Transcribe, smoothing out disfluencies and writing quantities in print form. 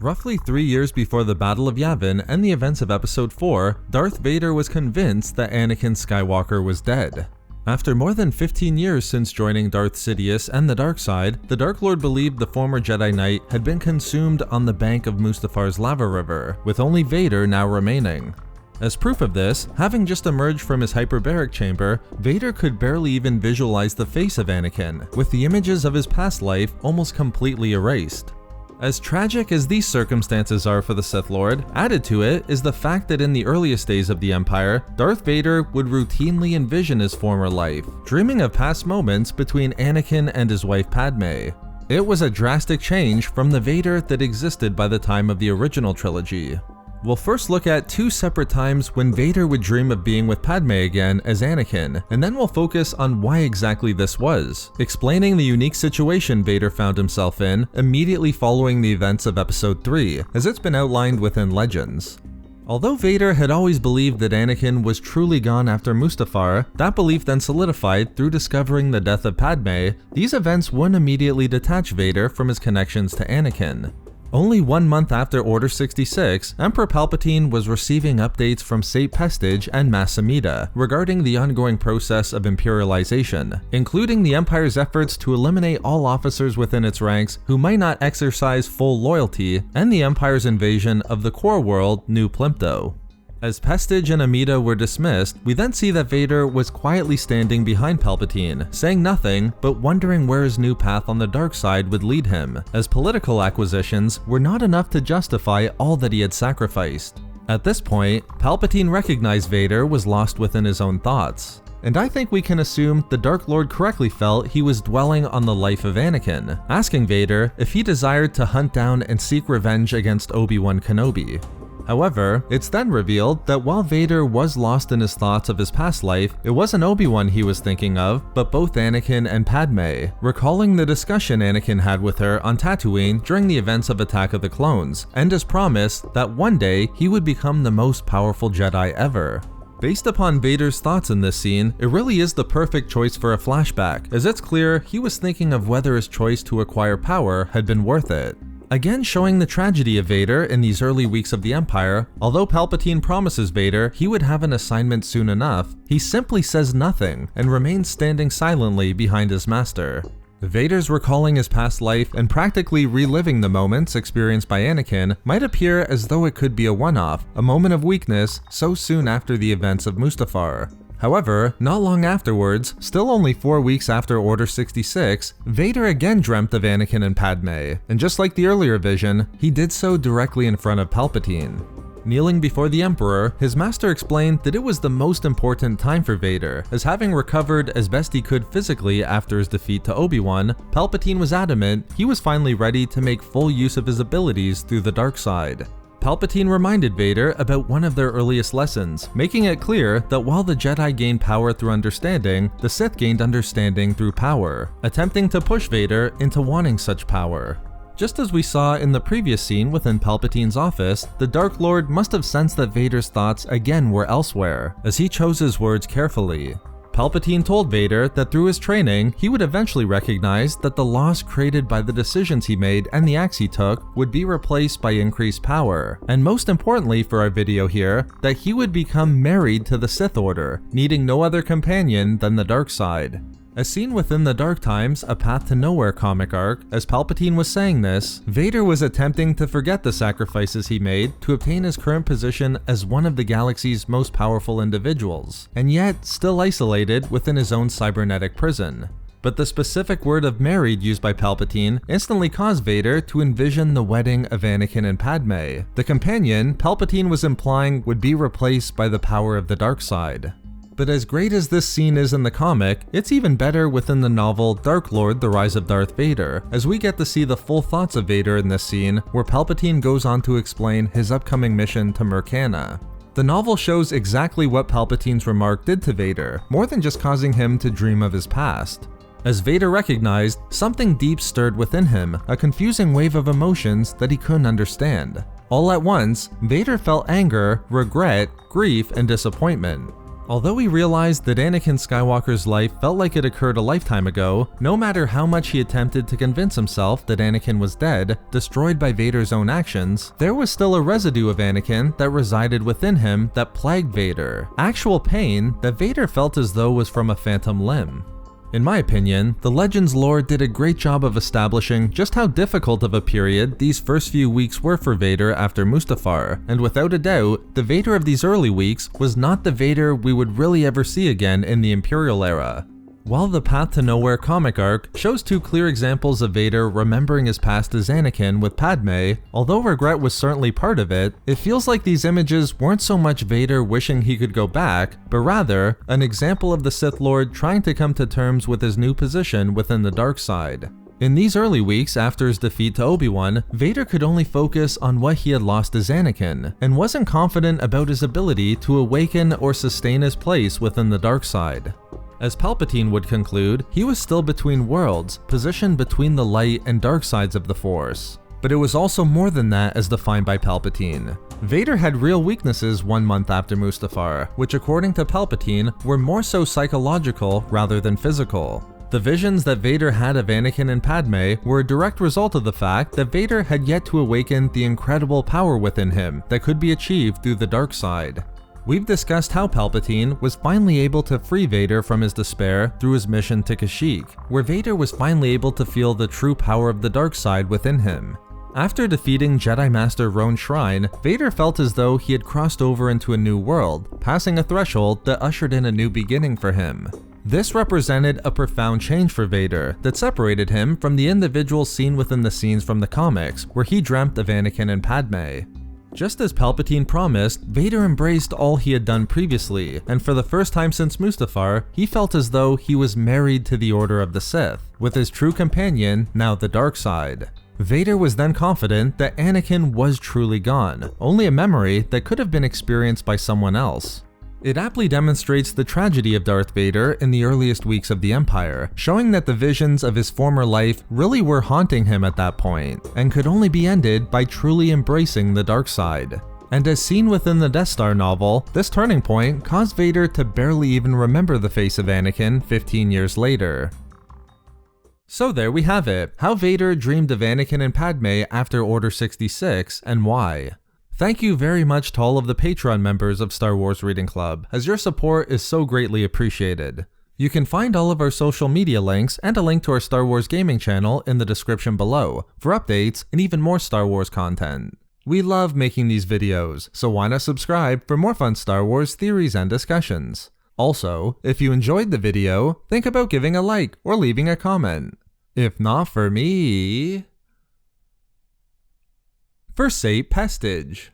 Roughly 3 years before the Battle of Yavin and the events of Episode 4, Darth Vader was convinced that Anakin Skywalker was dead. After more than 15 years since joining Darth Sidious and the dark side, the Dark Lord believed the former Jedi Knight had been consumed on the bank of Mustafar's lava river, with only Vader now remaining. As proof of this, having just emerged from his hyperbaric chamber, Vader could barely even visualize the face of Anakin, with the images of his past life almost completely erased. As tragic as these circumstances are for the Sith Lord, added to it is the fact that in the earliest days of the Empire, Darth Vader would routinely envision his former life, dreaming of past moments between Anakin and his wife Padme. It was a drastic change from the Vader that existed by the time of the original trilogy. We'll first look at 2 separate times when Vader would dream of being with Padme again as Anakin, and then we'll focus on why exactly this was, explaining the unique situation Vader found himself in immediately following the events of Episode 3, as it's been outlined within Legends. Although Vader had always believed that Anakin was truly gone after Mustafar, that belief then solidified through discovering the death of Padme. These events wouldn't immediately detach Vader from his connections to Anakin. Only 1 month after Order 66, Emperor Palpatine was receiving updates from Sate Pestage and Mas Amedda regarding the ongoing process of imperialization, including the Empire's efforts to eliminate all officers within its ranks who might not exercise full loyalty, and the Empire's invasion of the core world New Plimto. As Pestage and Amedda were dismissed, we then see that Vader was quietly standing behind Palpatine, saying nothing, but wondering where his new path on the dark side would lead him, as political acquisitions were not enough to justify all that he had sacrificed. At this point, Palpatine recognized Vader was lost within his own thoughts. And I think we can assume the Dark Lord correctly felt he was dwelling on the life of Anakin, asking Vader if he desired to hunt down and seek revenge against Obi-Wan Kenobi. However, it's then revealed that while Vader was lost in his thoughts of his past life, it wasn't Obi-Wan he was thinking of, but both Anakin and Padme, recalling the discussion Anakin had with her on Tatooine during the events of Attack of the Clones, and his promise that one day he would become the most powerful Jedi ever. Based upon Vader's thoughts in this scene, it really is the perfect choice for a flashback, as it's clear he was thinking of whether his choice to acquire power had been worth it. Again showing the tragedy of Vader in these early weeks of the Empire, although Palpatine promises Vader he would have an assignment soon enough, he simply says nothing and remains standing silently behind his master. Vader's recalling his past life and practically reliving the moments experienced by Anakin might appear as though it could be a one-off, a moment of weakness so soon after the events of Mustafar. However, not long afterwards, still only 4 weeks after Order 66, Vader again dreamt of Anakin and Padme, and just like the earlier vision, he did so directly in front of Palpatine. Kneeling before the Emperor, his master explained that it was the most important time for Vader, as having recovered as best he could physically after his defeat to Obi-Wan, Palpatine was adamant he was finally ready to make full use of his abilities through the dark side. Palpatine reminded Vader about one of their earliest lessons, making it clear that while the Jedi gained power through understanding, the Sith gained understanding through power, attempting to push Vader into wanting such power. Just as we saw in the previous scene within Palpatine's office, the Dark Lord must have sensed that Vader's thoughts again were elsewhere, as he chose his words carefully. Palpatine told Vader that through his training, he would eventually recognize that the loss created by the decisions he made and the acts he took would be replaced by increased power, and most importantly for our video here, that he would become married to the Sith Order, needing no other companion than the dark side. As seen within the Dark Times, A Path to Nowhere comic arc, as Palpatine was saying this, Vader was attempting to forget the sacrifices he made to obtain his current position as one of the galaxy's most powerful individuals, and yet still isolated within his own cybernetic prison. But the specific word of married used by Palpatine instantly caused Vader to envision the wedding of Anakin and Padme, the companion Palpatine was implying would be replaced by the power of the dark side. But as great as this scene is in the comic, it's even better within the novel Dark Lord: The Rise of Darth Vader, as we get to see the full thoughts of Vader in this scene, where Palpatine goes on to explain his upcoming mission to Murkana. The novel shows exactly what Palpatine's remark did to Vader, more than just causing him to dream of his past. As Vader recognized, something deep stirred within him, a confusing wave of emotions that he couldn't understand. All at once, Vader felt anger, regret, grief, and disappointment. Although we realized that Anakin Skywalker's life felt like it occurred a lifetime ago, no matter how much he attempted to convince himself that Anakin was dead, destroyed by Vader's own actions, there was still a residue of Anakin that resided within him that plagued Vader. Actual pain that Vader felt as though was from a phantom limb. In my opinion, the Legends lore did a great job of establishing just how difficult of a period these first few weeks were for Vader after Mustafar, and without a doubt, the Vader of these early weeks was not the Vader we would really ever see again in the Imperial era. While the Path to Nowhere comic arc shows two clear examples of Vader remembering his past as Anakin with Padme, although regret was certainly part of it, it feels like these images weren't so much Vader wishing he could go back, but rather an example of the Sith Lord trying to come to terms with his new position within the dark side. In these early weeks after his defeat to Obi-Wan, Vader could only focus on what he had lost as Anakin, and wasn't confident about his ability to awaken or sustain his place within the dark side. As Palpatine would conclude, he was still between worlds, positioned between the light and dark sides of the Force. But it was also more than that as defined by Palpatine. Vader had real weaknesses 1 month after Mustafar, which according to Palpatine were more so psychological rather than physical. The visions that Vader had of Anakin and Padme were a direct result of the fact that Vader had yet to awaken the incredible power within him that could be achieved through the dark side. We've discussed how Palpatine was finally able to free Vader from his despair through his mission to Kashyyyk, where Vader was finally able to feel the true power of the dark side within him. After defeating Jedi Master Roan Shrine, Vader felt as though he had crossed over into a new world, passing a threshold that ushered in a new beginning for him. This represented a profound change for Vader that separated him from the individual seen within the scenes from the comics, where he dreamt of Anakin and Padme. Just as Palpatine promised, Vader embraced all he had done previously, and for the first time since Mustafar, he felt as though he was married to the Order of the Sith, with his true companion now the dark side. Vader was then confident that Anakin was truly gone, only a memory that could have been experienced by someone else. It aptly demonstrates the tragedy of Darth Vader in the earliest weeks of the Empire, showing that the visions of his former life really were haunting him at that point, and could only be ended by truly embracing the dark side. And as seen within the Death Star novel, this turning point caused Vader to barely even remember the face of Anakin 15 years later. So there we have it, how Vader dreamed of Anakin and Padme after Order 66, and why. Thank you very much to all of the Patreon members of Star Wars Reading Club, as your support is so greatly appreciated. You can find all of our social media links and a link to our Star Wars gaming channel in the description below, for updates and even more Star Wars content. We love making these videos, so why not subscribe for more fun Star Wars theories and discussions. Also, if you enjoyed the video, think about giving a like or leaving a comment. If not for me... Versate Pestage.